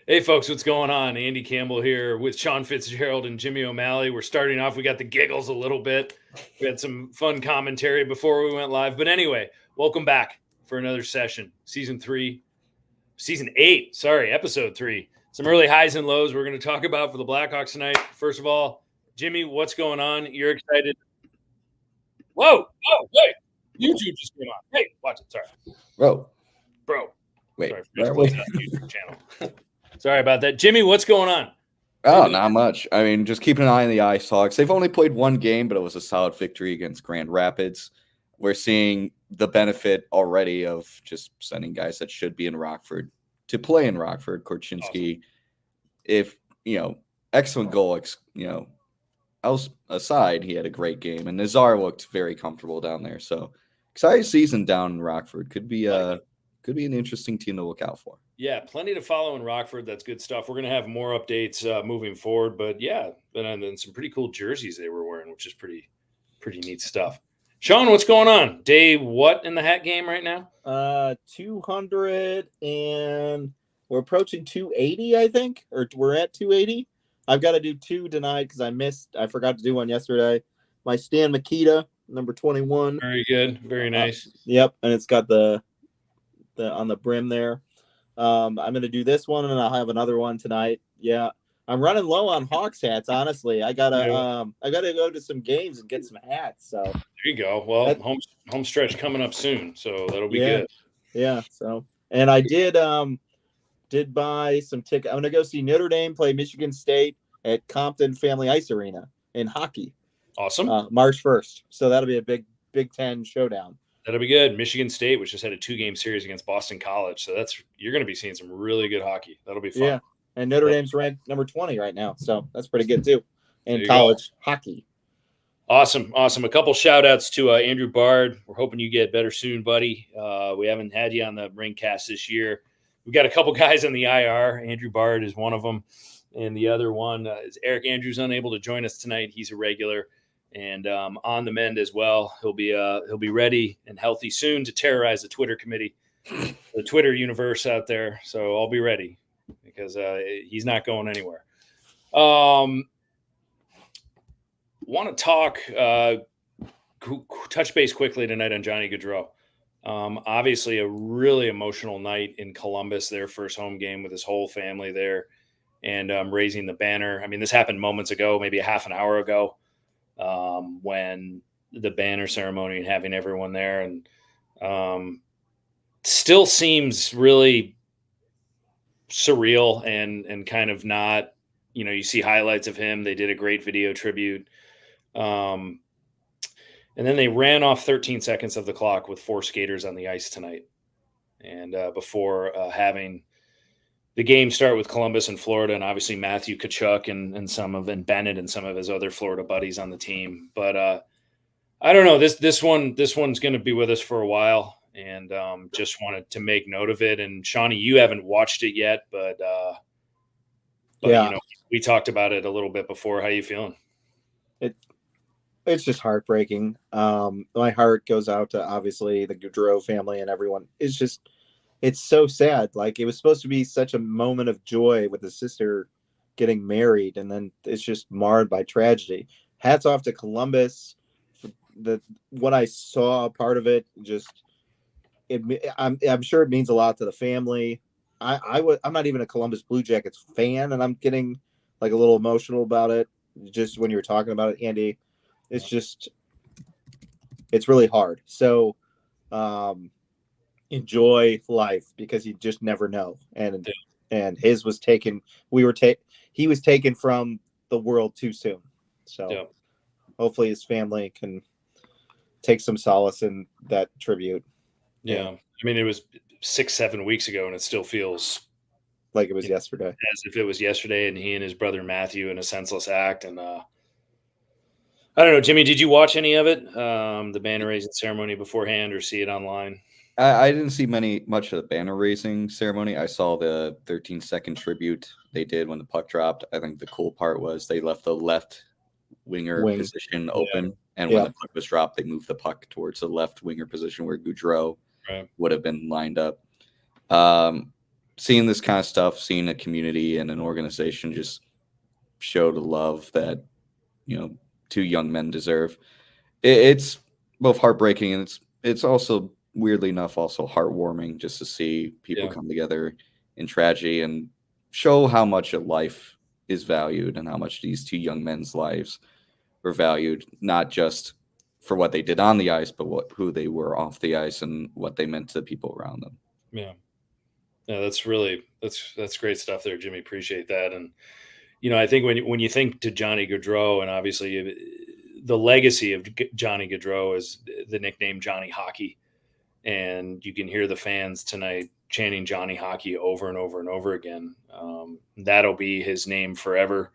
Hey, folks, what's going on? Andy Campbell here with Sean Fitzgerald and Jimmy O'Malley. We're starting off. We got the giggles a little bit. We had some fun commentary before we went live. But anyway, welcome back for another session. Season 8, episode 3. Some early highs and lows we're going to talk about for the Blackhawks tonight. First of all, Jimmy, what's going on? You're excited. Whoa, wait. YouTube just came on. Hey, watch it. Sorry. Bro. Wait. Sorry, YouTube channel. Sorry about that. Jimmy, what's going on? Oh, not much. I mean, just keeping an eye on the Ice Hawks. They've only played one game, but it was a solid victory against Grand Rapids. We're seeing the benefit already of just sending guys that should be in Rockford to play in Rockford. Korchinski, excellent goal, else aside, he had a great game. And Nazar looked very comfortable down there. So, exciting season down in Rockford. Could be an interesting team to look out for. Yeah, plenty to follow in Rockford. That's good stuff. We're going to have more updates moving forward. But yeah, and some pretty cool jerseys they were wearing, which is pretty neat stuff. Sean, what's going on? Day what in the hat game right now? 200 and we're approaching 280, I think, or we're at 280. I've got to do 2 tonight because I forgot to do one yesterday. My Stan Mikita, number 21. Very good. Very nice. Yep, and it's got the on the brim there. I'm going to do this one, and I'll have another one tonight. Yeah, I'm running low on Hawks hats. Honestly, I gotta go to some games and get some hats. So there you go. Well, home stretch coming up soon, so that'll be good. Yeah. So, and I did buy some tickets. I'm going to go see Notre Dame play Michigan State at Compton Family Ice Arena in hockey. Awesome. March 1st. So that'll be a Big Ten showdown. That'll be good. Michigan State, which just had a 2-game series against Boston College. So you're going to be seeing some really good hockey. That'll be fun. Yeah. And Notre Dame's ranked number 20 right now. So that's pretty good too. In college hockey. Awesome. A couple shout outs to Andrew Bard. We're hoping you get better soon, buddy. We haven't had you on the Rinkcast this year. We've got a couple guys on the IR. Andrew Bard is one of them. And the other one is Eric Andrews, unable to join us tonight. He's a regular. And on the mend as well. He'll be ready and healthy soon to terrorize the Twitter committee, the Twitter universe out there. So I'll be ready because he's not going anywhere. Want to talk, touch base quickly tonight on Johnny Gaudreau. Obviously a really emotional night in Columbus, their first home game with his whole family there and raising the banner. I mean, this happened moments ago, maybe a half an hour ago. When the banner ceremony and having everyone there and still seems really surreal and kind of not, you see highlights of him. They did a great video tribute. And then they ran off 13 seconds of the clock with 4 skaters on the ice tonight. And before having the game start with Columbus and Florida, and obviously Matthew Tkachuk and Bennett and some of his other Florida buddies on the team. But I don't know. This one's going to be with us for a while, and just wanted to make note of it. And Shawnee, you haven't watched it yet, but yeah, we talked about it a little bit before. How you feeling? It's just heartbreaking. My heart goes out to obviously the Gaudreau family and everyone. It's so sad. Like, it was supposed to be such a moment of joy with his sister getting married, and then it's just marred by tragedy. Hats off to Columbus. What I saw, part of it, I'm sure it means a lot to the family. I'm not even a Columbus Blue Jackets fan, and I'm getting like a little emotional about it. Just when you were talking about it, Andy, it's really hard. So, enjoy life because you just never know. And his was taken. He was taken from the world too soon. So hopefully his family can take some solace in that tribute. Yeah. I mean, it was 6-7 weeks ago and it still feels like it was yesterday. As if it was yesterday, and he and his brother Matthew in a senseless act. And I don't know, Jimmy, did you watch any of it? The banner raising ceremony beforehand, or see it online? I didn't see much of the banner raising ceremony. I saw the 13-second tribute they did when the puck dropped. I think the cool part was they left the left winger position open, and when the puck was dropped, they moved the puck towards the left winger position where Gaudreau would have been lined up. seeing this kind of stuff, seeing a community and an organization just show the love that, two young men deserve. It's both heartbreaking and it's also, weirdly enough, also heartwarming just to see people come together in tragedy and show how much a life is valued and how much these two young men's lives were valued, not just for what they did on the ice, but who they were off the ice and what they meant to the people around them. Yeah. Yeah, that's great stuff there, Jimmy. Appreciate that. And, I think when you think to Johnny Gaudreau, and obviously the legacy of Johnny Gaudreau is the nickname Johnny Hockey. And you can hear the fans tonight chanting Johnny Hockey over and over and over again. That'll be his name forever.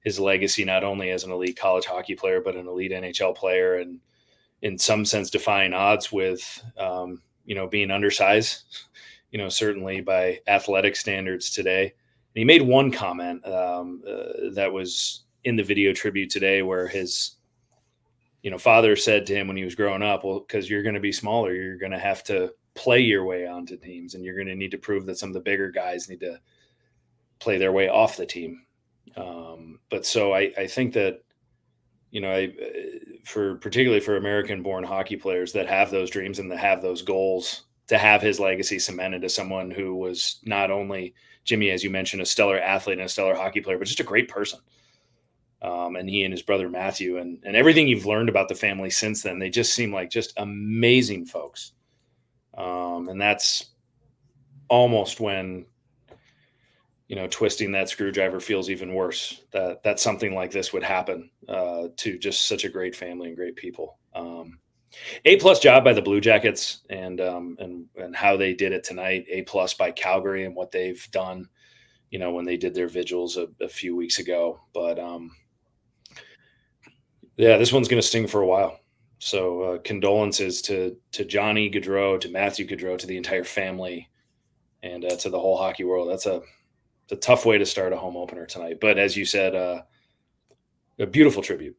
His legacy, not only as an elite college hockey player, but an elite NHL player, and in some sense defying odds with, being undersized, certainly by athletic standards today. And he made one comment that was in the video tribute today where his, father said to him when he was growing up, well, because you're going to be smaller, you're going to have to play your way onto teams, and you're going to need to prove that some of the bigger guys need to play their way off the team. But so I think that, particularly for American-born hockey players that have those dreams and that have those goals, to have his legacy cemented as someone who was not only, Jimmy, as you mentioned, a stellar athlete and a stellar hockey player, but just a great person. And he and his brother Matthew, and everything you've learned about the family since then, they just seem like just amazing folks. And that's almost when, twisting that screwdriver feels even worse, that something like this would happen to just such a great family and great people. A+ job by the Blue Jackets and how they did it tonight. A+ by Calgary and what they've done, when they did their vigils a few weeks ago. But this one's going to sting for a while. So condolences to Johnny Gaudreau, to Matthew Gaudreau, to the entire family, and to the whole hockey world. That's a tough way to start a home opener tonight. But as you said, a beautiful tribute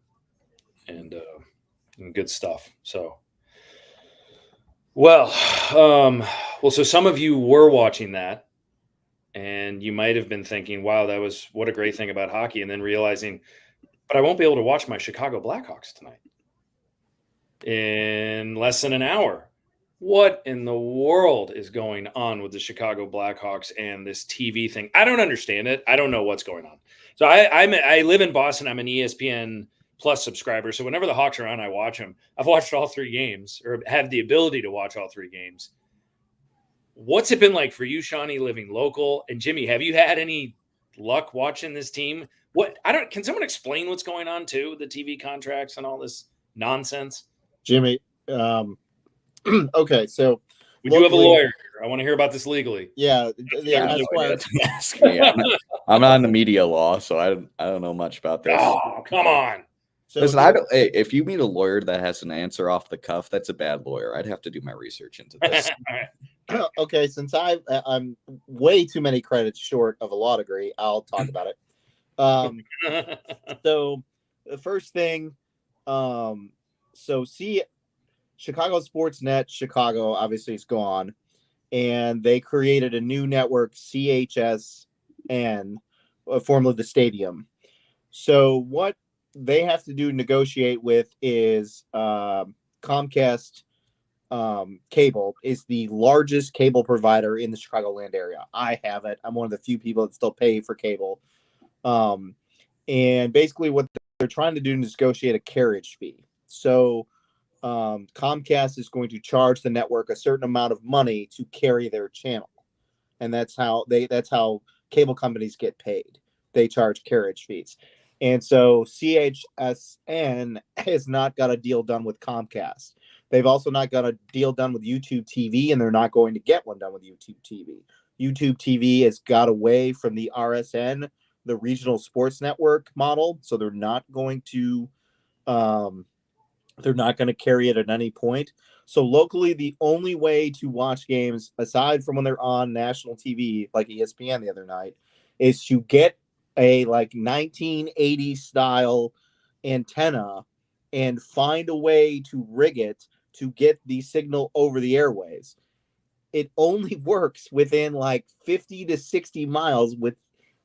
and good stuff. So, so some of you were watching that, and you might have been thinking, wow, what a great thing about hockey. And then realizing, but I won't be able to watch my Chicago Blackhawks tonight in less than an hour. What in the world is going on with the Chicago Blackhawks and this TV thing? I don't understand it. I don't know what's going on. So I live in Boston. I'm an ESPN Plus subscriber. So whenever the Hawks are on, I watch them. I've watched all 3 games, or have the ability to watch all 3 games. What's it been like for you, Shawnee, living local? And Jimmy, have you had any luck watching this team? Can someone explain what's going on too? The TV contracts and all this nonsense? Jimmy, okay, so we do have a lawyer here. I want to hear about this legally. Yeah, that's why I'm not in the media law, so I don't know much about this. Oh, come on. So listen, if you meet a lawyer that has an answer off the cuff, that's a bad lawyer. I'd have to do my research into this. Okay, since I'm way too many credits short of a law degree, I'll talk about it. So the first thing, Chicago Sportsnet Chicago obviously is gone, and they created a new network, CHSN, formerly the Stadium. So what they have to negotiate with is Comcast Cable is the largest cable provider in the Chicagoland area. I have it. I'm one of the few people that still pay for cable. And basically what they're trying to do is negotiate a carriage fee. So Comcast is going to charge the network a certain amount of money to carry their channel. And that's how cable companies get paid. They charge carriage fees. And so CHSN has not got a deal done with Comcast. They've also not got a deal done with YouTube TV, and they're not going to get one done with YouTube TV. YouTube TV has got away from the RSN, the regional sports network model, so they're not going to carry it at any point. So locally, the only way to watch games, aside from when they're on national TV, like ESPN the other night, is to get a 1980s style antenna and find a way to rig it to get the signal over the airways. it only works within like 50 to 60 miles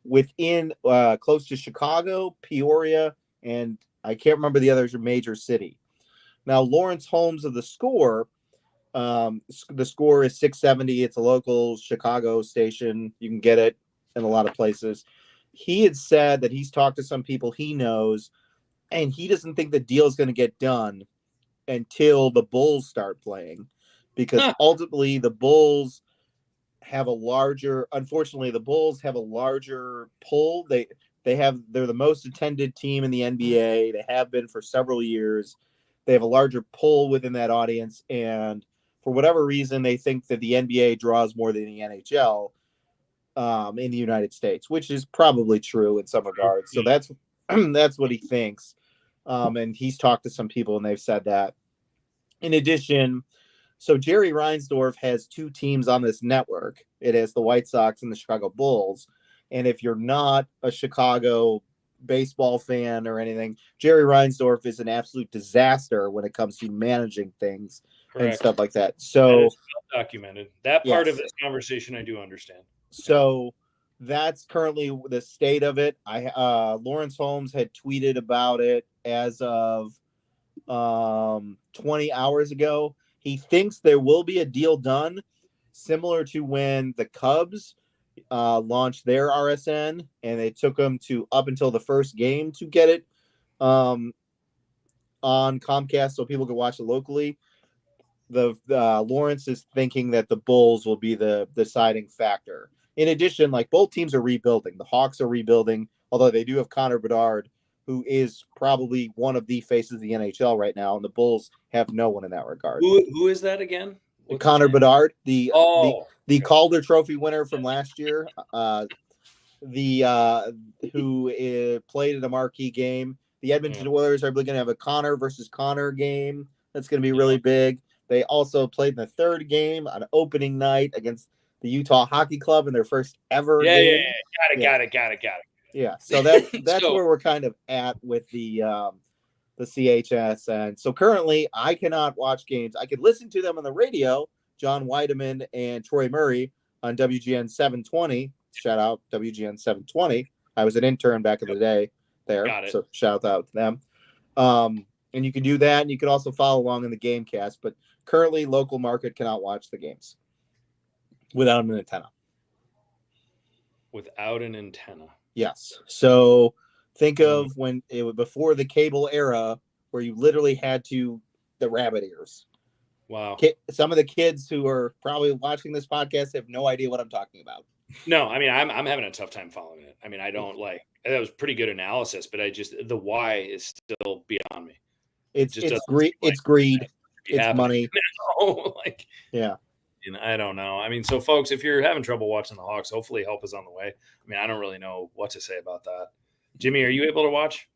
within close to Chicago, Peoria, and I can't remember the other major city. Now, Lawrence Holmes of The Score, the Score is 670. It's a local Chicago station. You can get it in a lot of places. He had said that he's talked to some people he knows, and he doesn't think the deal is going to get done until the Bulls start playing, because ultimately the Bulls have unfortunately the Bulls have a larger pull. They're the most attended team in the NBA. They have been for several years. They have a larger pull within that audience, and for whatever reason, they think that the NBA draws more than the NHL in the United States, which is probably true in some regards. So that's what he thinks. And he's talked to some people, and they've said that. In addition, so Jerry Reinsdorf has two teams on this network. It has the White Sox and the Chicago Bulls. And if you're not a Chicago baseball fan or anything, Jerry Reinsdorf is an absolute disaster when it comes to managing things. Correct. And stuff like that. So that is well documented. That part of this conversation I do understand. So that's currently the state of it. Lawrence Holmes had tweeted about it as of 20 hours ago. He thinks there will be a deal done, similar to when the Cubs launched their RSN, and it took them up until the first game to get it on Comcast so people could watch it locally. Lawrence is thinking that the Bulls will be the deciding factor. In addition, like, both teams are rebuilding. The Hawks are rebuilding, although they do have Connor Bedard, who is probably one of the faces of the NHL right now, and the Bulls have no one in that regard. Who is that again? Connor Bedard, the Calder Trophy winner from last year, who played in a marquee game. The Edmonton Oilers are going to have a Connor versus Connor game. That's going to be really big. They also played in the third game on opening night against the Utah Hockey Club in their first ever game. Got it. Yeah, so that's where we're kind of at with the CHS. And so currently I cannot watch games. I could listen to them on the radio, John Weideman and Troy Murray on WGN 720. Shout out WGN 720. I was an intern back in the day there. So shout out to them. And you can do that, and you can also follow along in the Gamecast. But currently, local market cannot watch the games without an antenna. Without an antenna. Yes. So think of when it was before the cable era, where you literally had the rabbit ears. Wow. Some of the kids who are probably watching this podcast have no idea what I'm talking about. No, I mean, I'm having a tough time following it. I mean, I don't that was pretty good analysis, but the why is still beyond me. It's greed. It's money. Yeah. And I don't know. I mean, so folks, if you're having trouble watching the Hawks, hopefully help is on the way. I mean, I don't really know what to say about that. Jimmy, are you able to watch?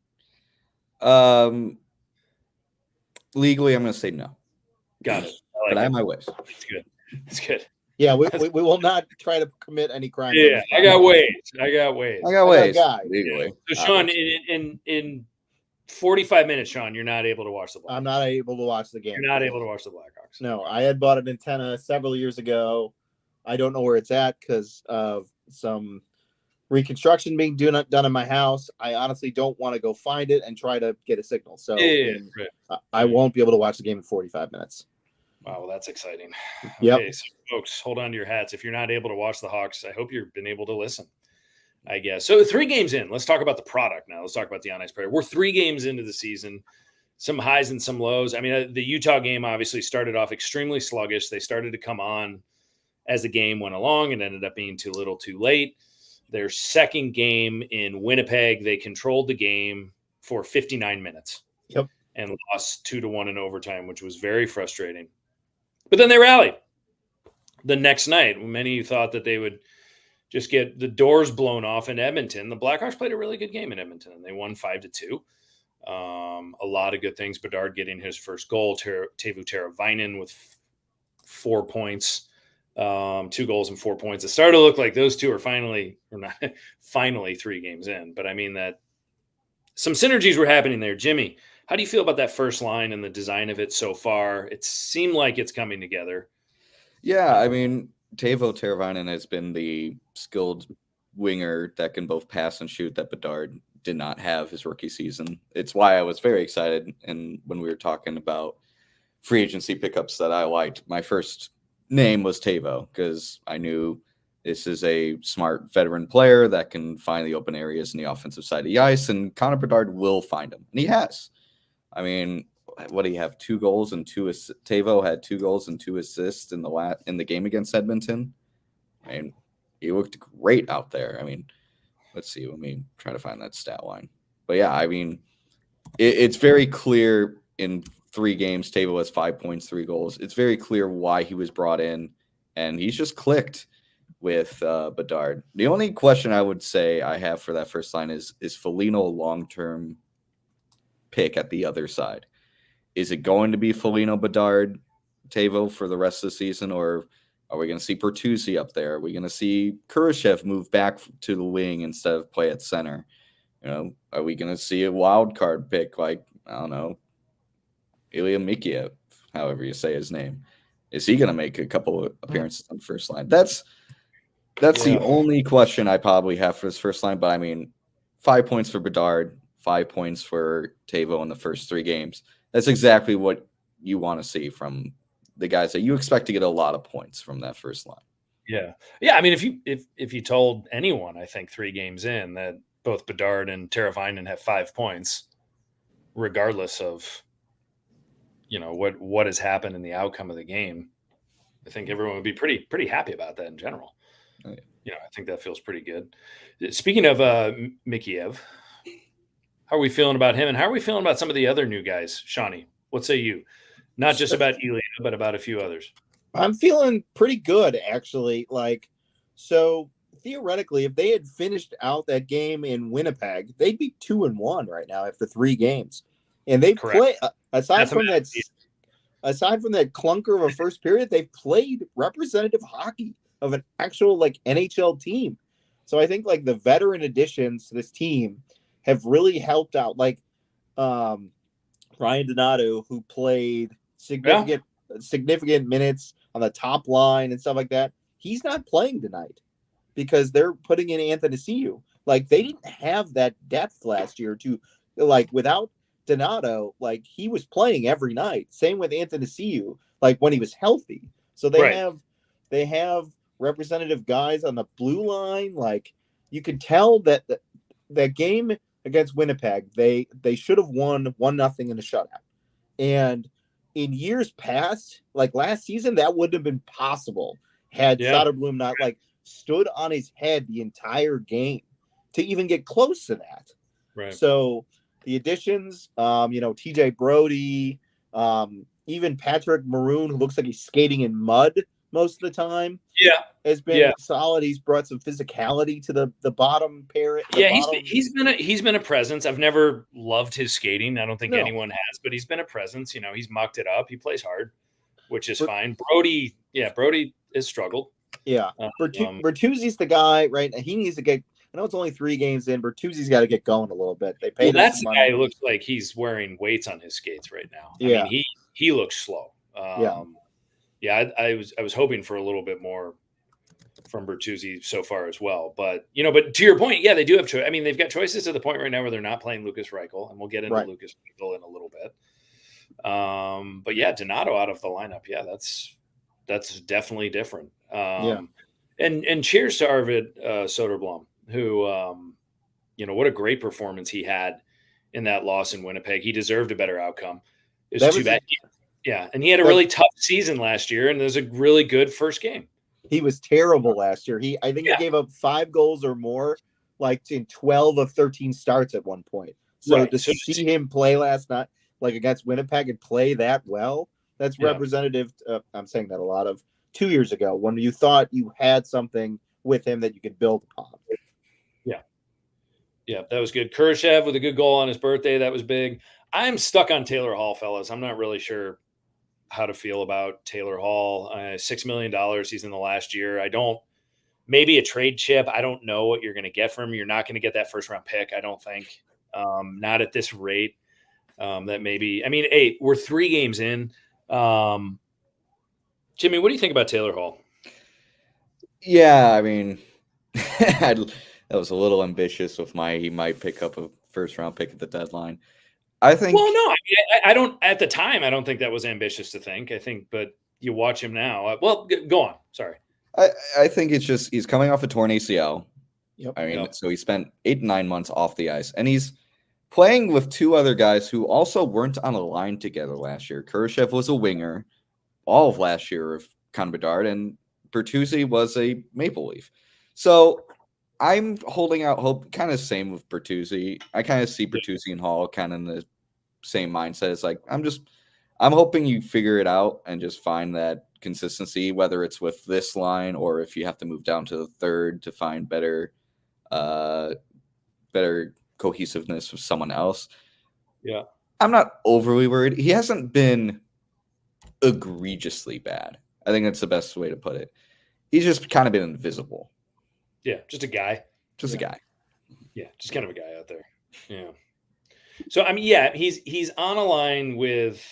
Legally, I'm going to say no. Got it. But I have my ways. It's good. Yeah, we will not try to commit any crime. Yeah, I got ways. Legally. So, Sean, in 45 minutes, Sean, you're not able to watch the Blackhawks. I'm not able to watch the game. You're not able to watch the Blackhawks. No, I had bought an antenna several years ago. I don't know where it's at because of some reconstruction being done in my house. I honestly don't want to go find it and try to get a signal. So I won't be able to watch the game in 45 minutes. Wow, well, that's exciting. Yep. Okay, so folks, hold on to your hats. If you're not able to watch the Hawks, I hope you've been able to listen, I guess. So 3 games in, let's talk about the product now. Let's talk about the on-ice player. We're 3 games into the season, some highs and some lows. I mean, the Utah game obviously started off extremely sluggish. They started to come on as the game went along and ended up being too little too late. Their second game in Winnipeg, they controlled the game for 59 minutes. Yep. And lost 2-1 in overtime, which was very frustrating. But then they rallied the next night. Many thought that they would just get the doors blown off in Edmonton. The Blackhawks played a really good game in Edmonton, and they won 5-2. A lot of good things. Bedard getting his first goal. Teuvo Teravainen with 4 points, 2 goals and 4 points. It started to look like those two are finally 3 games in. But I mean that some synergies were happening there. Jimmy, how do you feel about that first line and the design of it so far? It seemed like it's coming together. Yeah, I mean, Teuvo Teravainen has been the skilled winger that can both pass and shoot that Bedard did not have his rookie season. It's why I was very excited. And when we were talking about free agency pickups that I liked, my first name was Teuvo because I knew this is a smart veteran player that can find the open areas in the offensive side of the ice, and Connor Bedard will find them. And he has. I mean, what do you have? 2 goals and 2 assists. Teuvo had 2 goals and 2 assists in the game against Edmonton. I mean, he looked great out there. I mean, let's see. Let me try to find that stat line. But yeah, I mean, it's very clear in 3 games, Teuvo has 5 points, 3 goals. It's very clear why he was brought in, and he's just clicked with Bedard. The only question I would say I have for that first line is Foligno a long-term pick at the other side? Is it going to be Foligno, Bedard, Teuvo for the rest of the season, or are we going to see Bertuzzi up there? Are we going to see Kurashev move back to the wing instead of play at center? You know, are we going to see a wild card pick like, I don't know, Ilya Mikheyev, however you say his name? Is he going to make a couple of appearances on the first line? That's the only question I probably have for this first line. But I mean, 5 points for Bedard, 5 points for Teuvo in the first 3 games. That's exactly what you want to see from the guys that you expect to get a lot of points from that first line. Yeah. I mean, if you told anyone, I think 3 games in, that both Bedard and Teravainen have 5 points, regardless of what has happened in the outcome of the game, I think everyone would be pretty happy about that in general. Oh, yeah. I think that feels pretty good. Speaking of Mikheyev, how are we feeling about him, and how are we feeling about some of the other new guys? Shawnee, what say you? Not just about Ilya, but about a few others. I'm feeling pretty good, actually. So theoretically, if they had finished out that game in Winnipeg, they'd be 2-1 right now after 3 games. And they play aside from that clunker of a first period, they've played representative hockey of an actual NHL team. So I think the veteran additions to this team have really helped out. Ryan Donato, who played significant minutes on the top line and stuff like that. He's not playing tonight because they're putting in Anthony Ciu. They didn't have that depth last year without Donato, he was playing every night. Same with Anthony Ciu, when he was healthy. So they have representative guys on the blue line. You could tell that that game against Winnipeg, they should have won 1-0 in a shutout. And in years past, last season, that wouldn't have been possible had Soderblom not stood on his head the entire game to even get close to that. Right. So the additions, TJ Brody, even Patrick Maroon, who looks like he's skating in mud most of the time, has been solid. He's brought some physicality to the bottom pair. He's been a presence. I've never loved his skating. I don't think anyone has, but he's been a presence. He's mucked it up. He plays hard, which is fine. Brody has struggled. Yeah, Bertuzzi's the guy, right? He needs to get. I know it's only 3 games in. Bertuzzi's got to get going a little bit. They paid. That's the guy who looks like he's wearing weights on his skates right now. Yeah, I mean, he looks slow. I was hoping for a little bit more from Bertuzzi so far as well. But to your point, they do have choice. I mean, they've got choices to the point right now where they're not playing Lukas Reichel, and we'll get into Lukas Reichel in a little bit. But Donato out of the lineup, that's definitely different. And cheers to Arvid Soderblom, who what a great performance he had in that loss in Winnipeg. He deserved a better outcome. It was too bad. And he had a really tough season last year, and there's a really good first game. He was terrible last year. I think he gave up 5 goals or more, in 12 of 13 starts at one point. So to see him play last night, against Winnipeg, and play that well, that's representative. I'm saying that a lot of 2 years ago when you thought you had something with him that you could build upon. Yeah, that was good. Kurashev with a good goal on his birthday. That was big. I'm stuck on Taylor Hall, fellas. I'm not really sure how to feel about Taylor Hall. $6 million. He's in the last year. Maybe a trade chip. I don't know what you're going to get from him. You're not going to get that first round pick, I don't think. Not at this rate. We're 3 games in. Jimmy, what do you think about Taylor Hall? Yeah, I mean, that was a little ambitious with he might pick up a first-round pick at the deadline. I think. Well, no, I don't. At the time, I don't think that was ambitious to think. I think, but you watch him now. Well, go on. Sorry. I think it's just he's coming off a torn ACL. Yep. I mean, so he spent 8 to 9 months off the ice, and he's playing with 2 other guys who also weren't on a line together last year. Kurashev was a winger all of last year of Connor Bedard, and Bertuzzi was a Maple Leaf. So I'm holding out hope, kind of same with Bertuzzi. I kind of see Bertuzzi and Hall kind of in the same mindset. It's like, I'm hoping you figure it out and just find that consistency, whether it's with this line or if you have to move down to the third to find better cohesiveness with someone else. Yeah. I'm not overly worried. He hasn't been egregiously bad. I think that's the best way to put it. He's just kind of been invisible. Yeah, just a guy. Just a guy. Yeah, just kind of a guy out there. Yeah. So I mean, yeah, he's on a line with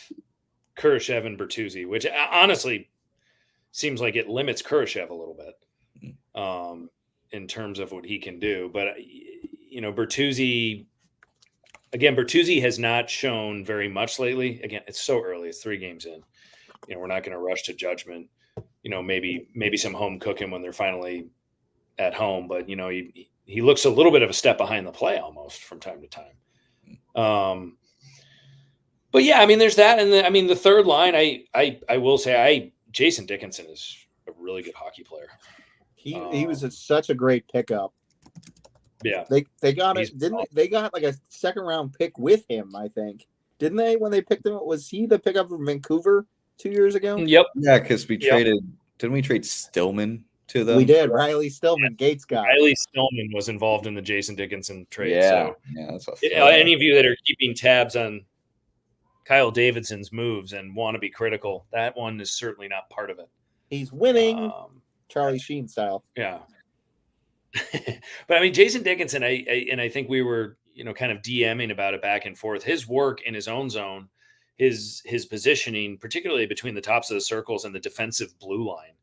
Kurashev and Bertuzzi, which honestly seems like it limits Kurashev a little bit in terms of what he can do. But Bertuzzi has not shown very much lately. Again, it's so early; it's 3 games in. We're not going to rush to judgment. Maybe some home cooking when they're finally at home, but he looks a little bit of a step behind the play almost from time to time. But yeah, I mean, there's that, and the third line. I will say, Jason Dickinson is a really good hockey player. He was such a great pickup. Yeah, they got it. They got like a 2nd round pick with him? I think, didn't they? When they picked him, was he the pickup from Vancouver 2 years ago? Yep. Yeah, because we traded. Didn't we trade Stillman to them? We did. Riley Stillman, Gates guy. Riley Stillman was involved in the Jason Dickinson trade. Yeah, so that's any of you that are keeping tabs on Kyle Davidson's moves and want to be critical, that one is certainly not part of it. He's winning, Charlie Sheen style. Yeah. But I mean, Jason Dickinson, I think we were, kind of DMing about it back and forth. His work in his own zone, his positioning, particularly between the tops of the circles and the defensive blue line.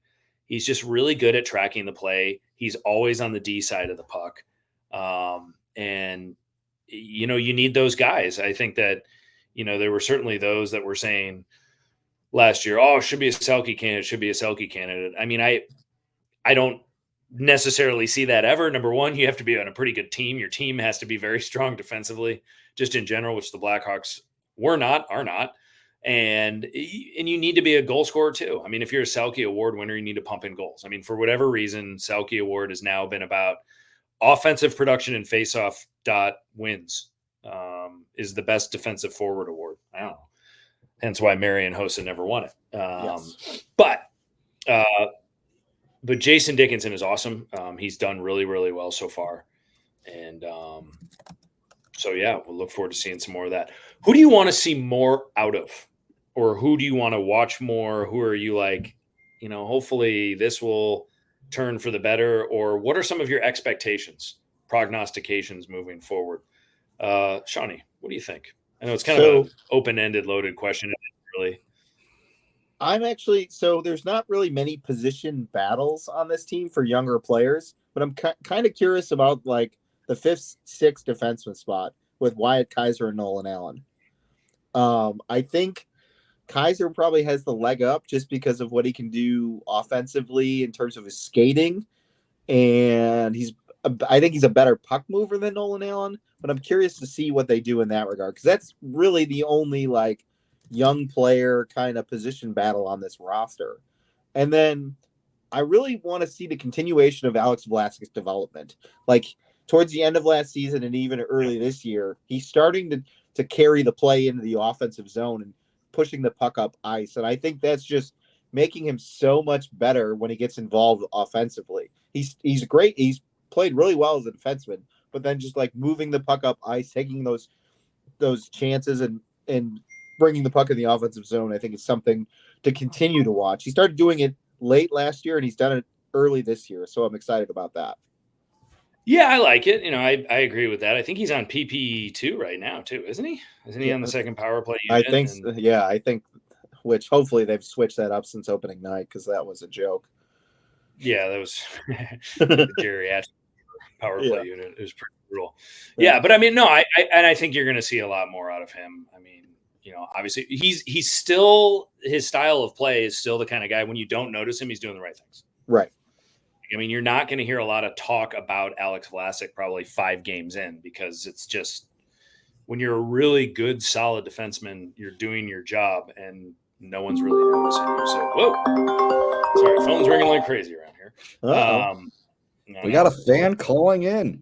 He's just really good at tracking the play. He's always on the D side of the puck. And you need those guys. I think that, there were certainly those that were saying last year, oh, should be a Selke candidate. I mean, I don't necessarily see that ever. Number one, you have to be on a pretty good team. Your team has to be very strong defensively, just in general, which the Blackhawks are not. And you need to be a goal scorer too. I mean, if you're a Selke Award winner, you need to pump in goals. I mean, for whatever reason, Selke Award has now been about offensive production and faceoff wins is the best defensive forward award. I don't know. Hence why Marian Hossa never won it. Yes. But Jason Dickinson is awesome. He's done really, really well so far. And so, yeah, we'll look forward to seeing some more of that. Who do you want to see more out of? Or who do you want to watch more? Who are you like, hopefully this will turn for the better? Or what are some of your expectations, prognostications moving forward? Shawnee, what do you think? I know it's kind of an open-ended, loaded question, really. There's not really many position battles on this team for younger players, but I'm kind of curious about like the 5th, 6th defenseman spot with Wyatt Kaiser and Nolan Allen. I think Kaiser probably has the leg up just because of what he can do offensively in terms of his skating. And I think he's a better puck mover than Nolan Allen, but I'm curious to see what they do in that regard. Cause that's really the only like young player kind of position battle on this roster. And then I really want to see the continuation of Alex Vlasic's development. Like towards the end of last season and even early this year, he's starting to carry the play into the offensive zone and pushing the puck up ice. And I think that's just making him so much better when he gets involved offensively. He's great. He's played really well as a defenseman, but then just like moving the puck up ice, taking those chances and bringing the puck in the offensive zone, I think is something to continue to watch. He started doing it late last year and he's done it early this year. So I'm excited about that. Yeah, I like it. I agree with that. I think he's on PP2 right now too, isn't he? Isn't he on the second power play unit? I think which hopefully they've switched that up since opening night because that was a joke. Yeah, that was the geriatric power play unit. It was pretty brutal. Yeah, but I mean, no, I think you're going to see a lot more out of him. I mean, obviously he's still, his style of play is still the kind of guy when you don't notice him, he's doing the right things. Right. I mean, you're not going to hear a lot of talk about Alex Vlasic probably 5 games in, because it's just, when you're a really good, solid defenseman, you're doing your job and no one's really noticing you. So, whoa, sorry, phone's ringing like crazy around here. We got a fan calling in.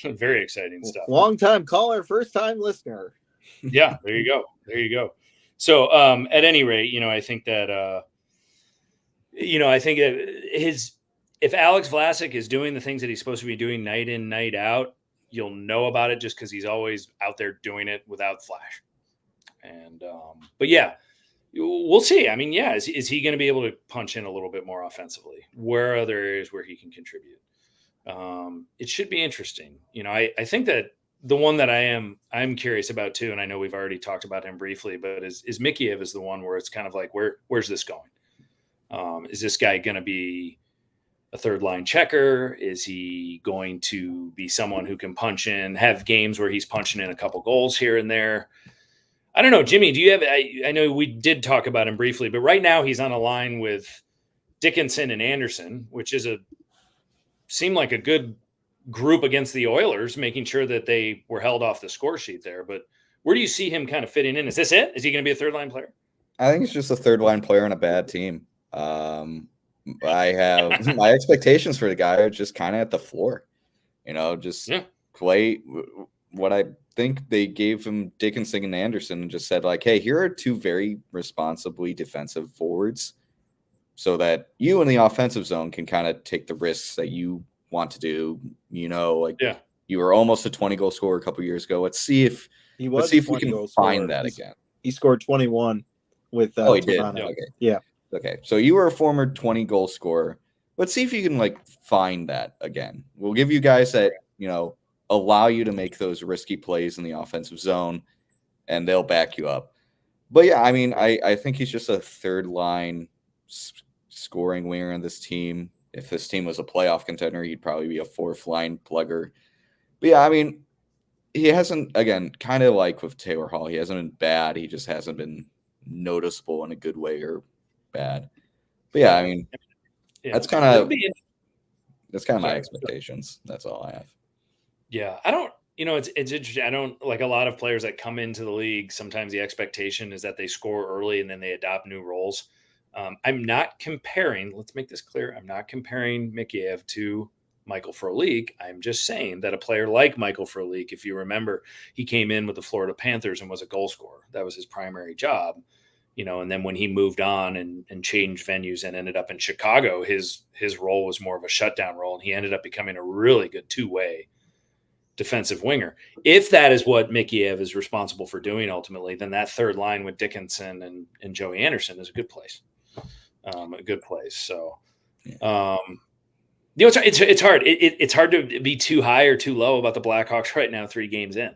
Very exciting stuff. Long time caller, first time listener. Yeah, there you go. So, at any rate, I think that, if Alex Vlasic is doing the things that he's supposed to be doing night in, night out, you'll know about it just because he's always out there doing it without flash. And, but yeah, we'll see. I mean, yeah, is he going to be able to punch in a little bit more offensively? Where are other areas where he can contribute? It should be interesting. I think that the one that I'm curious about too, and I know we've already talked about him briefly, but is Mikheyev is the one where it's kind of like, where's this going? Is this guy going to be a third line checker? Is he going to be someone who can punch in, have games where he's punching in a couple goals here and there? I don't know. Jimmy, do you have, I know we did talk about him briefly, but right now he's on a line with Dickinson and Anderson, which seemed like a good group against the Oilers, making sure that they were held off the score sheet there. But where do you see him kind of fitting in? Is this it? Is he going to be a third line player? I think it's just a third line player on a bad team. I have my expectations for the guy are just kind of at the floor, play what I think they gave him Dickinson and Anderson and just said like, hey, here are 2 very responsibly defensive forwards so that you in the offensive zone can kind of take the risks that you want to do. You were almost a 20-goal scorer a couple years ago. Let's see if we can find that again. He scored 21 with he did. Toronto. Okay. Yeah. Okay, so you were a former 20-goal scorer. Let's see if you can find that again. We'll give you guys that allow you to make those risky plays in the offensive zone, and they'll back you up. But yeah, I mean, I think he's just a third line scoring winger on this team. If this team was a playoff contender, he'd probably be a 4th line plugger. But yeah, I mean, he hasn't, again, kind of like with Taylor Hall, he hasn't been bad. He just hasn't been noticeable in a good way or bad. But yeah, I mean, that's kind of my expectations. That's all I have. Yeah, I don't, it's interesting. I don't, like a lot of players that come into the league, sometimes the expectation is that they score early and then they adopt new roles. I'm not comparing, let's make this clear, I'm not comparing Mikheyev to Michael Frolik. I'm just saying that a player like Michael Frolik, if you remember, he came in with the Florida Panthers and was a goal scorer. That was his primary job. And then when he moved on and changed venues and ended up in Chicago, his role was more of a shutdown role, and he ended up becoming a really good 2-way defensive winger. If that is what Mikheyev is responsible for doing ultimately, then that third line with Dickinson and Joey Anderson is a good place. So, it's hard. It's hard to be too high or too low about the Blackhawks right now, 3 games in.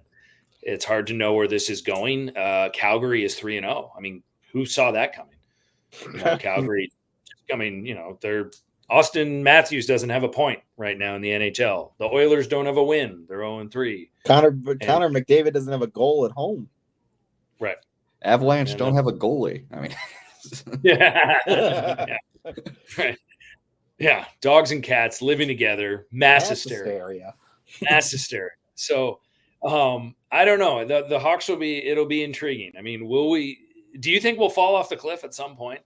It's hard to know where this is going. Calgary is 3-0. I mean, who saw that coming? Calgary, they're Austin Matthews doesn't have a point right now in the NHL. The Oilers don't have a win. They're 0-3. Connor McDavid doesn't have a goal at home. Right. Avalanche don't have a goalie. I mean, yeah. Right. Yeah. Dogs and cats living together. Mass hysteria. Mass hysteria. So, I don't know. The Hawks it'll be intriguing. I mean, do you think we'll fall off the cliff at some point?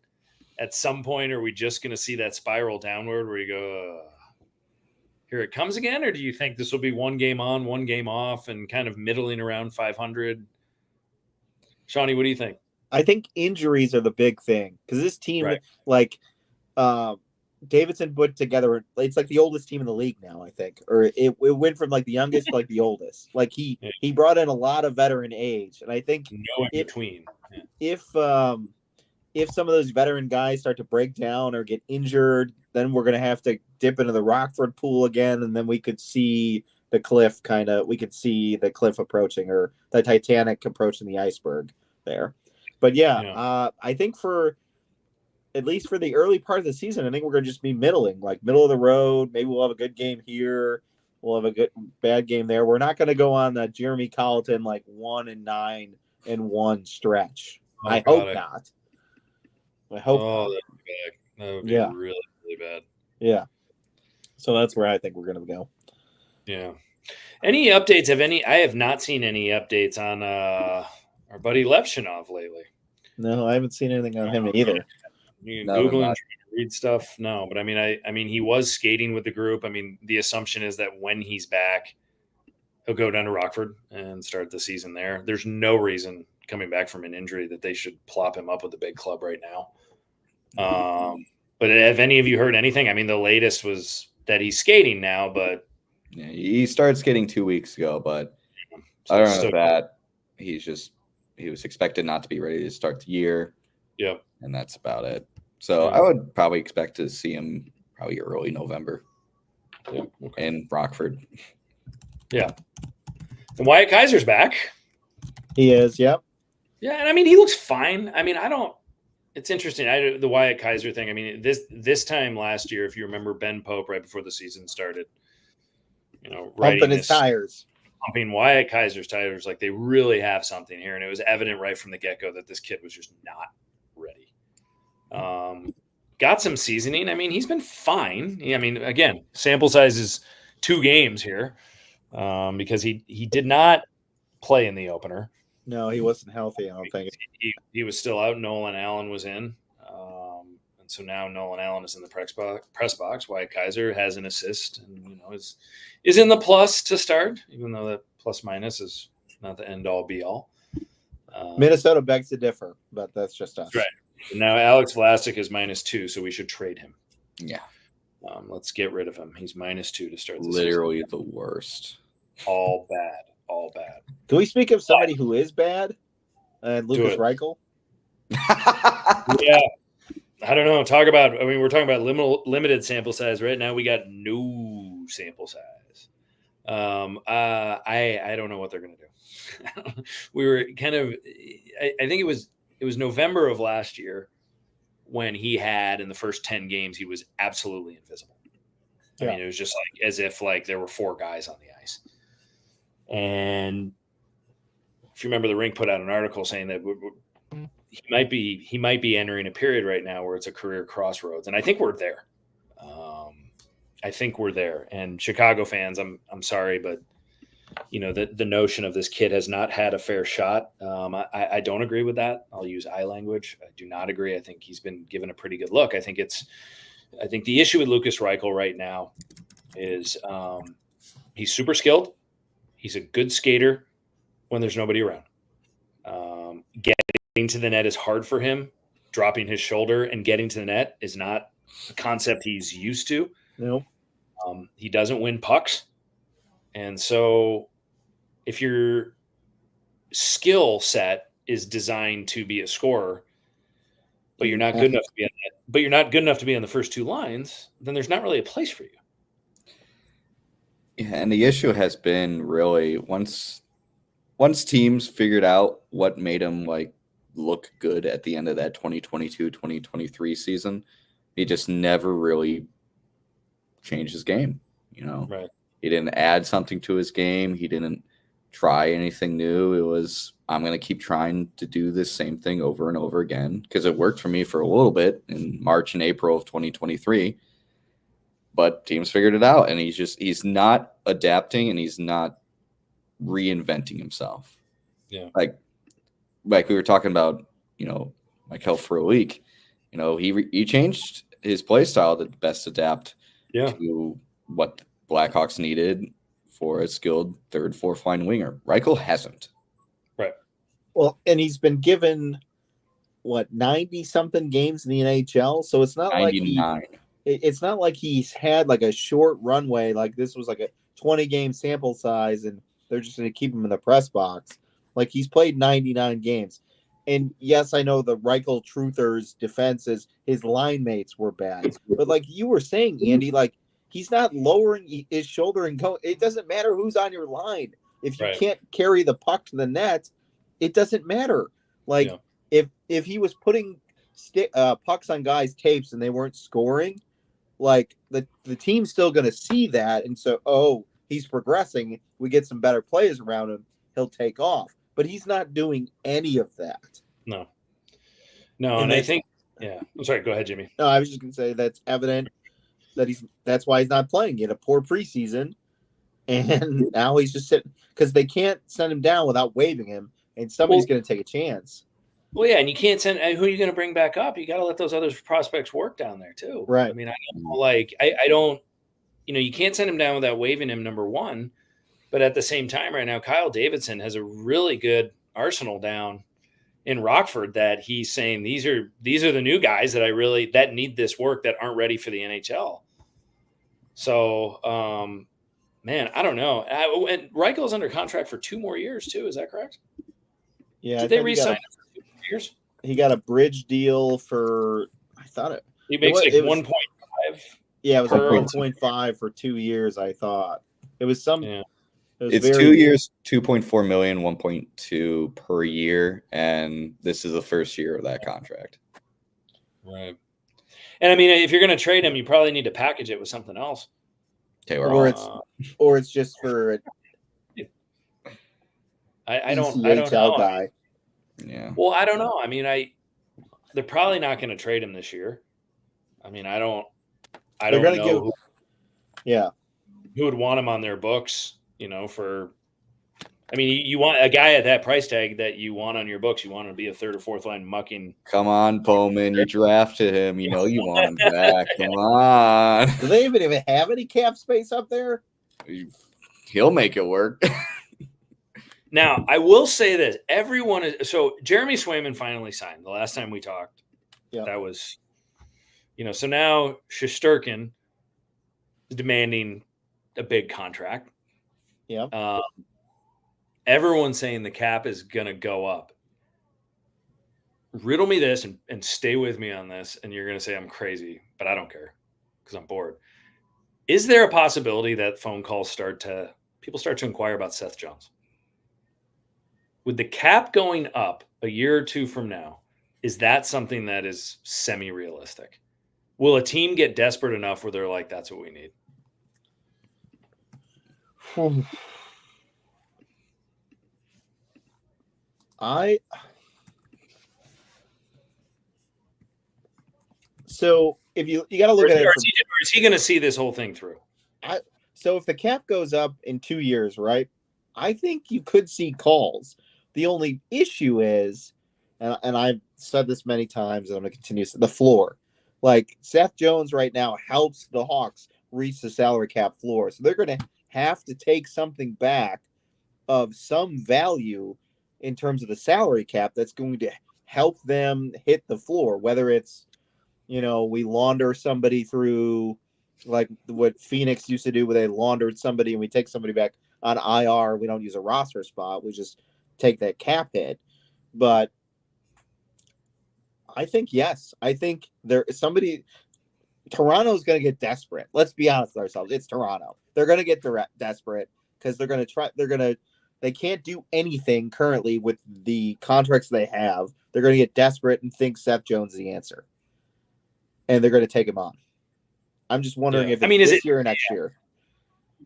At some point, are we just going to see that spiral downward where you go, here it comes again? Or do you think this will be 1 game on, 1 game off and kind of middling around 500? Shawnee, what do you think? I think injuries are the big thing because this team, Davidson put together, it's like the oldest team in the league now, I think, or it went from like the youngest to like the oldest. Like he brought in a lot of veteran age, and I think no in between. If some of those veteran guys start to break down or get injured, then we're gonna have to dip into the Rockford pool again, and then we could see the cliff approaching, or the Titanic approaching the iceberg there. But I think at least for the early part of the season, I think we're going to just be middling, like middle of the road. Maybe we'll have a good game here. We'll have a bad game there. We're not going to go on the Jeremy Colleton 1-9-1 stretch. I hope not. I hope not. That would be really, really bad. Yeah. So that's where I think we're going to go. Yeah. Any updates? I have not seen any updates on our buddy Levshinov lately. No, I haven't seen anything on him either. You can Google and read stuff. No, but I mean, he was skating with the group. I mean, the assumption is that when he's back, he'll go down to Rockford and start the season there. There's no reason coming back from an injury that they should plop him up with the big club right now. But have any of you heard anything? I mean, the latest was that he's skating now, but yeah, he started skating 2 weeks ago, but I don't know that he was expected not to be ready to start the year. Yep. And that's about it. So I would probably expect to see him probably early November in Rockford. Yeah. And Wyatt Kaiser's back. He is, yep. Yeah, and I mean, he looks fine. I mean, it's interesting. The Wyatt Kaiser thing. I mean, this time last year, if you remember, Ben Pope right before the season started, pumping his tires. Pumping Wyatt Kaiser's tires, like they really have something here. And it was evident right from the get-go that this kid was just not ready. Got some seasoning. I mean, he's been fine. I mean, again, sample size is 2 games here because he did not play in the opener. No, he wasn't healthy, I don't think. He was still out. Nolan Allen was in. And so now Nolan Allen is in the press box. Wyatt Kaiser has an assist and, is in the plus to start, even though that plus minus is not the end all be all. Minnesota begs to differ, but that's just us. Right. And now Alex Vlasic is -2, so we should trade him. Yeah. Let's get rid of him. He's -2 to start the Literally season. the worst. All bad. Can we speak of somebody who is bad? Lukas Reichel? Yeah. I don't know. We're talking about limited sample size. Right now we got no sample size. I don't know what they're going to do. We were kind of I think it was November of last year when he had in the first 10 games, he was absolutely invisible. I mean, it was just as if there were 4 guys on the ice. And if you remember, the Rink put out an article saying that he might be entering a period right now where it's a career crossroads. And I think we're there. And Chicago fans, I'm sorry, but the notion of this kid has not had a fair shot. I don't agree with that. I'll use I language. I do not agree. I think he's been given a pretty good look. I think the issue with Lukas Reichel right now is he's super skilled. He's a good skater when there's nobody around. Getting to the net is hard for him. Dropping his shoulder and getting to the net is not a concept he's used to. No. He doesn't win pucks. And so if your skill set is designed to be a scorer, but you're not good enough to be on that, but you're not good enough to be on the first 2 lines, then there's not really a place for you. Yeah, and the issue has been really once teams figured out what made him look good at the end of that 2022-2023 season, he just never really changed his game. Right. He didn't add something to his game. He didn't try anything new. It was, I'm going to keep trying to do this same thing over and over again because it worked for me for a little bit in March and April of 2023. But teams figured it out, and he's not adapting, and he's not reinventing himself. Yeah. Like we were talking about, Michael Frolik, he changed his play style to best adapt to what Blackhawks needed for a skilled 3rd, 4th line winger. Reichel hasn't. Right. Well, and he's been given 90-something games in the NHL, so it's not 99. It's not like he's had a short runway. This was a 20-game sample size, and they're just going to keep him in the press box. He's played 99 games. And yes, I know the Reichel truthers' defense is his line mates were bad. But you were saying, Andy, he's not lowering his shoulder and going. It doesn't matter who's on your line. If you can't carry the puck to the net, it doesn't matter. if he was putting pucks on guys' tapes and they weren't scoring, like the team's still going to see that, and so he's progressing. We get some better players around him. He'll take off, but he's not doing any of that. No, and I think I'm sorry. Go ahead, Jimmy. No, I was just going to say that's evident that that's why he's not playing. He had a poor preseason, and now he's just sitting because they can't send him down without waiving him, and somebody's going to take a chance. Well, yeah, and you can't send who are you going to bring back up? You got to let those other prospects work down there too. Right. I mean, I don't, you can't send him down without waiving him, number one. But at the same time, right now, Kyle Davidson has a really good arsenal down in Rockford that he's saying these are the new guys that need this work that aren't ready for the NHL. So, man, I don't know. And Reichel's under contract for 2 more years too. Is that correct? Yeah. Did they re-sign him for 2 more years? He got a bridge deal for. I thought he makes like 1.5. Yeah, it was like 1.5 for 2 years. I thought it was some. Yeah. It's 2 years, 2.4 million, 1.2 per year, and this is the first year of that contract. Right. And I mean, if you're going to trade him, you probably need to package it with something else. Or it's just for. I don't know. Guy. Yeah. Well, I don't know. I mean, they're probably not going to trade him this year. I mean, I don't know. Who would want him on their books? You want a guy at that price tag that you want on your books. You want him to be a third or fourth line mucking. Come on, Bowman. You drafted him. You know you want him back. Come on. Do they even have any cap space up there? He'll make it work. Now, I will say this. Jeremy Swayman finally signed the last time we talked. Yeah. That was, so now Shesterkin is demanding a big contract. Yeah. Everyone's saying the cap is going to go up. Riddle me this and stay with me on this, and you're going to say I'm crazy, but I don't care because I'm bored. Is there a possibility that phone calls people start to inquire about Seth Jones? With the cap going up a year or two from now, is that something that is semi-realistic? Will a team get desperate enough where they're like, that's what we need? So if you got to look at it, is he going to see this whole thing through? So if the cap goes up in 2 years, right? I think you could see calls. The only issue is, and I've said this many times, and I'm going to continue, the floor. Like Seth Jones right now helps the Hawks reach the salary cap floor. So they're going to have to take something back of some value in terms of the salary cap that's going to help them hit the floor, whether it's, we launder somebody through like what Phoenix used to do where they laundered somebody and we take somebody back on IR. We don't use a roster spot. We just take that cap hit. But I think, yes, I think there is somebody. Toronto's going to get desperate. Let's be honest with ourselves. It's Toronto. They're going to get desperate because they're going to try. They can't do anything currently with the contracts they have. They're going to get desperate and think Seth Jones is the answer, and they're going to take him on. I'm just wondering if it's this year or next year.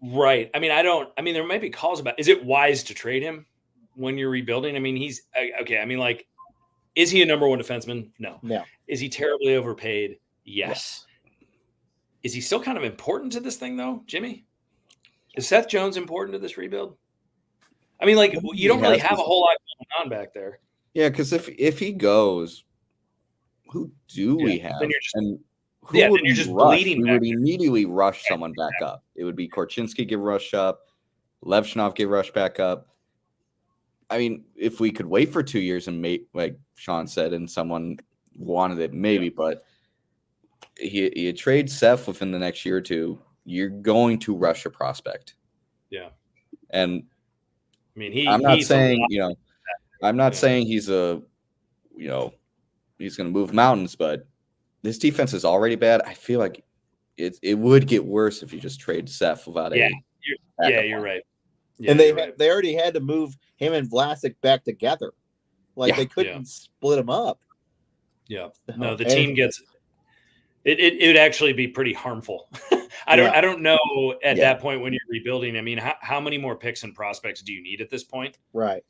Right. I mean, there might be calls about. Is it wise to trade him when you're rebuilding? I mean, he's okay. I mean, like, is he a number one defenseman? No. No. Is he terribly overpaid? Yes. Is he still kind of important to this thing, though, Jimmy? Is Seth Jones important to this rebuild? I mean, like, you don't really have a whole lot going on back there. Yeah, because if he goes, who do we have? Then you're just rush? bleeding. We would immediately rush someone back up. It would be Korchinski get rushed up, Levchnov get rushed back up. I mean, if we could wait for 2 years and like Sean said, and someone wanted it, maybe, but you trade Seth within the next year or two, you're going to rush a prospect. Yeah. And I mean, I'm not saying, I'm not saying he's he's going to move mountains, but this defense is already bad. I feel like it would get worse if you just trade Seth without you're right. Yeah, and they already had to move him and Vlasic back together. Like they couldn't split them up. Yeah. No, the team gets it would actually be pretty harmful. I don't know at that point when you're rebuilding. I mean, how many more picks and prospects do you need at this point? Right.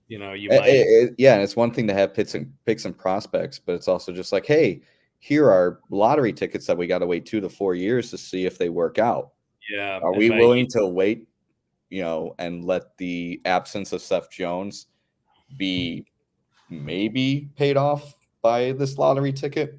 You know, you might. And it's one thing to have picks and prospects, but it's also just like, hey, here are lottery tickets that we got to wait 2 to 4 years to see if they work out. Yeah. Are we willing to wait, and let the absence of Seth Jones be maybe paid off by this lottery ticket?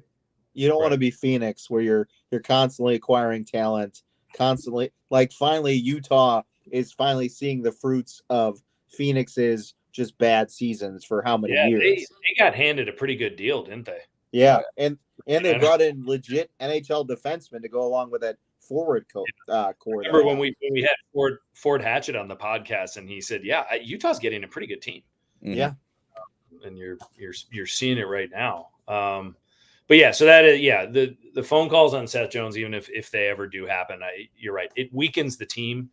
You don't want to be Phoenix where you're constantly acquiring talent, constantly finally Utah is finally seeing the fruits of Phoenix's just bad seasons for how many years. They got handed a pretty good deal, didn't they? Yeah. And they brought in legit NHL defensemen to go along with that forward core. Remember when we had Ford Hatchett on the podcast and he said, yeah, Utah's getting a pretty good team. Mm-hmm. Yeah. And you're seeing it right now. But yeah, so that is, the phone calls on Seth Jones, even if they ever do happen, you're right. It weakens the team.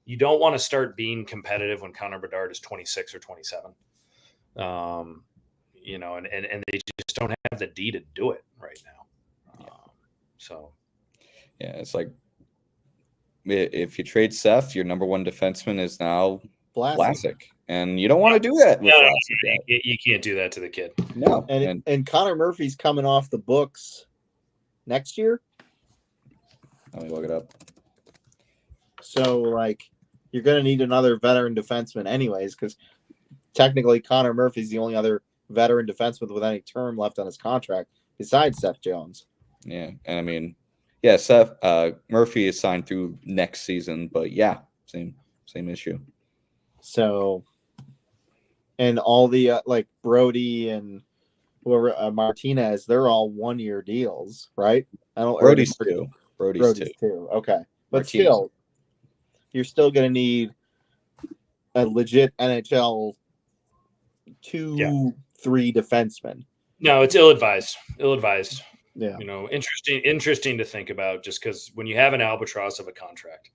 You don't want to start being competitive when Connor Bedard is 26 or 27. And they just don't have the D to do it right now. It's like if you trade Seth, your number one defenseman is now Vlasic. And you don't want to do that with Vlasic. You can't do that to the kid. No. And Connor Murphy's coming off the books next year. Let me look it up. So, you're going to need another veteran defenseman anyways, because technically Connor Murphy's the only other veteran defenseman with any term left on his contract besides Seth Jones. Yeah. And I mean, Seth Murphy is signed through next season, but same issue. So, and all the Brody and whoever Martinez, they're all 1-year deals, right? Brody's two. Brody's two. Okay, but Martinez. Still, you're still going to need a legit NHL 2-3 defenseman. No, it's ill-advised. Yeah. Interesting to think about, just because when you have an albatross of a contract,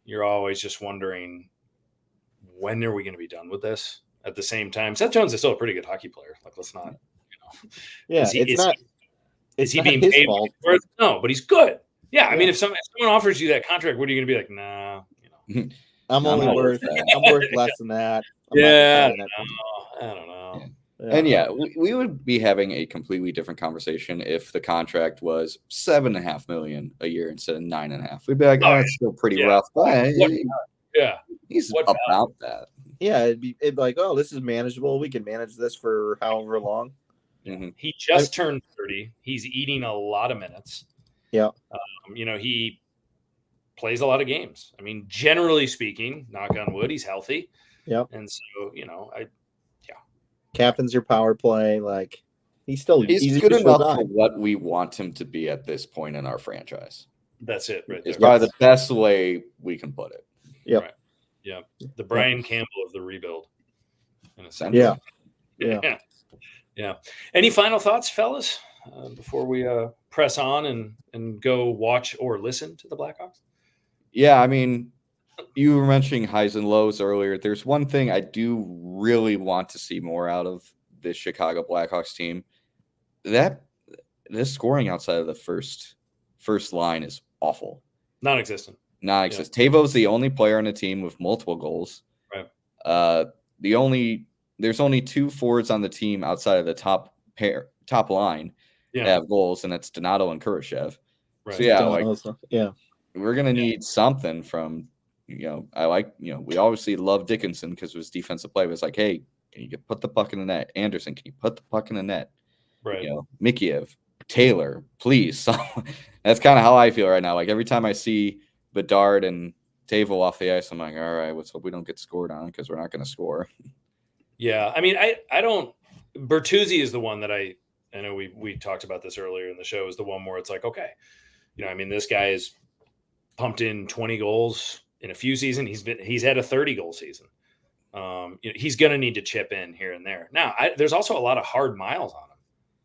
you're always just wondering, when are we going to be done with this? At the same time, Seth Jones is still a pretty good hockey player. Let's not, Yeah, is he being paid? No, but he's good. Yeah, I mean, if someone offers you that contract, what are you going to be like? Nah, I'm worth less than that. I don't know. Yeah. And we would be having a completely different conversation if the contract was $7.5 million a year instead of $9.5. We'd be like, it's still pretty rough. But he's about that. Yeah, it'd be like, this is manageable. We can manage this for however long. Mm-hmm. He just turned 30. He's eating a lot of minutes. Yeah. He plays a lot of games. I mean, generally speaking, knock on wood, he's healthy. Yeah. And so, captain's your power play. He's good enough for what we want him to be at this point in our franchise. That's it, right there. It's probably the best way we can put it. Yeah. Right. Yeah. The Brian Campbell of the rebuild. In a sense. Yeah. Any final thoughts, fellas, before we press on and go watch or listen to the Blackhawks? Yeah, I mean, you were mentioning highs and lows earlier. There's one thing I do really want to see more out of this Chicago Blackhawks team. That this scoring outside of the first line is awful. Non-existent. Teuvo's the only player on the team with multiple goals. Right. There's only 2 forwards on the team outside of the top line that have goals, and that's Donato and Kurashev. Right. So we're gonna need something from we obviously love Dickinson because of his defensive play. But it's like, hey, can you put the puck in the net? Anderson, can you put the puck in the net? Right. Mikheyev, Taylor, please. That's kind of how I feel right now. Every time I see Bedard and Teuvo off the ice, I'm like, all right, let's hope we don't get scored on because we're not going to score. Yeah, I mean, I don't. Bertuzzi is the one that I know we talked about this earlier in the show. Is the one where it's like, okay, this guy is pumped in 20 goals in a few seasons. He's had a 30-goal season. He's going to need to chip in here and there. Now, there's also a lot of hard miles on him.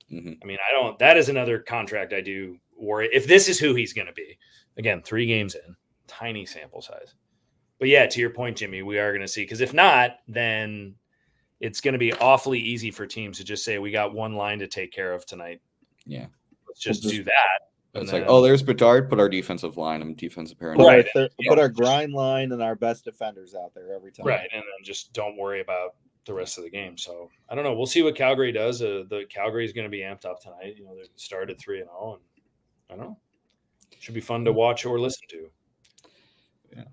Mm-hmm. I mean, that is another contract I do worry if this is who he's going to be. Again, 3 games in, tiny sample size. But yeah, to your point, Jimmy, we are going to see, because if not, then it's going to be awfully easy for teams to just say, we got one line to take care of tonight. Yeah. Let's just do that. It's like, oh, there's Bedard, put our defensive line and defensive parent. Right. Put our grind line and our best defenders out there every time. Right. And then just don't worry about the rest of the game. So I don't know. We'll see what Calgary does. The Calgary is going to be amped up tonight. You know, they started 3-0, and I don't know. Should be fun to watch or listen to. Yeah.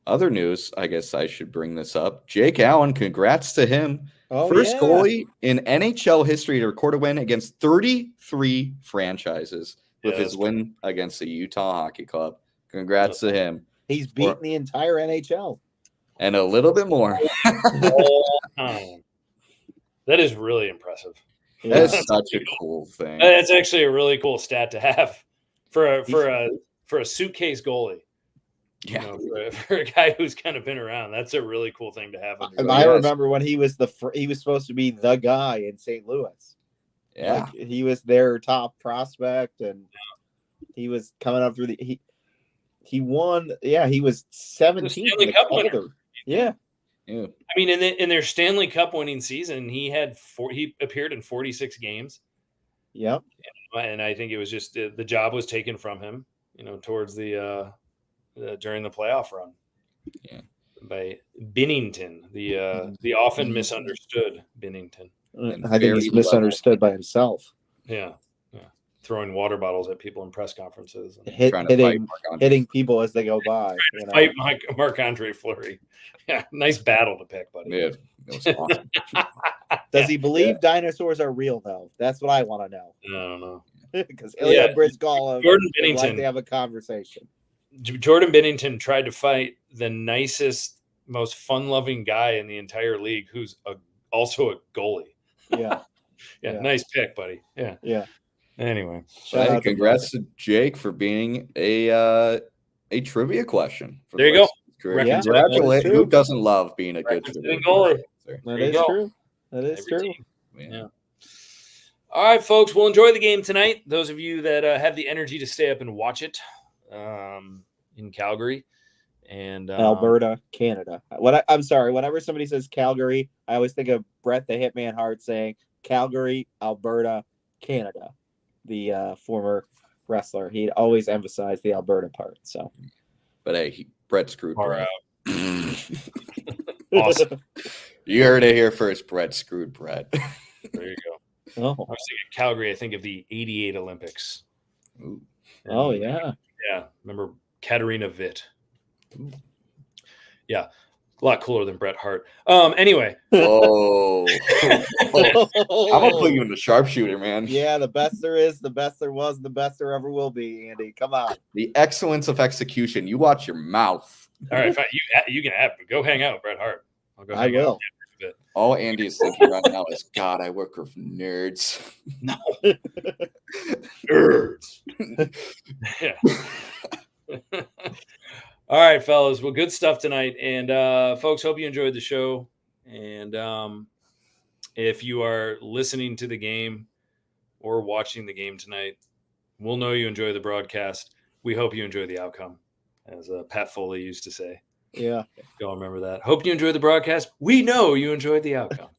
Other news, I guess I should bring this up. Jake Allen, congrats to him. First goalie in NHL history to record a win against 33 franchises with his win against the Utah Hockey Club. Congrats to him. He's beaten the entire NHL. And a little bit more. That is really impressive. That is such a cool thing. That's actually a really cool stat to have for a suitcase goalie. Yeah, you know, for a guy who's kind of been around, that's a really cool thing to have. I remember when he was he was supposed to be the guy in St. Louis. Yeah, like, he was their top prospect, and he was coming up through he won. Yeah, he was 17. Yeah. I mean, in their Stanley Cup winning season, he appeared in 46 games. Yep. And I think it was just the job was taken from him, you know, towards during the playoff run. Yeah. By Binnington, the often misunderstood Binnington. I think he's misunderstood by himself. Yeah. Throwing water bottles at people in press conferences. And hitting people as they go by. You know? Fight Marc-Andre Fleury. Yeah, nice battle to pick, buddy. Yeah, it was awesome. Does he believe dinosaurs are real, though? That's what I want to know. I don't know. Because Ilya Bryzgalov Jordan Binnington would like to have a conversation. Jordan Binnington tried to fight the nicest, most fun-loving guy in the entire league, who's also a goalie. Yeah. Yeah. Nice pick, buddy. Yeah. Yeah. Anyway, congrats to Jake for being a trivia question. There you go. Yeah. Congratulations. Who doesn't love being a good trivia goalie? That is true. That is true. Yeah. All right, folks. We'll enjoy the game tonight. Those of you that have the energy to stay up and watch it in Calgary and Alberta, Canada. I'm sorry. Whenever somebody says Calgary, I always think of Bret the Hitman Hart saying Calgary, Alberta, Canada. The former wrestler, he'd always emphasize the Alberta part. So, but hey, Brett screwed Brett. Awesome. You heard it here first. Brett screwed Brett. There you go. Oh, I was thinking Calgary. I think of the '88 Olympics. Ooh. Oh yeah. Yeah, remember Katarina Witt? Ooh. Yeah. A lot cooler than Bret Hart. Anyway. Whoa. I'm going to put you in the sharpshooter, man. Yeah, the best there is, the best there was, the best there ever will be, Andy. Come on. The excellence of execution. You watch your mouth. All right, fine. You can go hang out with Bret Hart. I'll go hang out. All Andy is thinking right now is, God, I work with nerds. No. Nerds. Yeah. All right, fellas. Well, good stuff tonight. And folks, hope you enjoyed the show. And if you are listening to the game or watching the game tonight, we'll know you enjoy the broadcast. We hope you enjoy the outcome, as Pat Foley used to say. Yeah. Y'all remember that. Hope you enjoyed the broadcast. We know you enjoyed the outcome.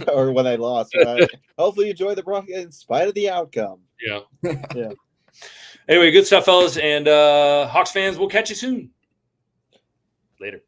Or when I lost. Right? Hopefully you enjoyed the broadcast in spite of the outcome. Yeah. Yeah. Anyway, good stuff, fellas. And Hawks fans, we'll catch you soon. Later.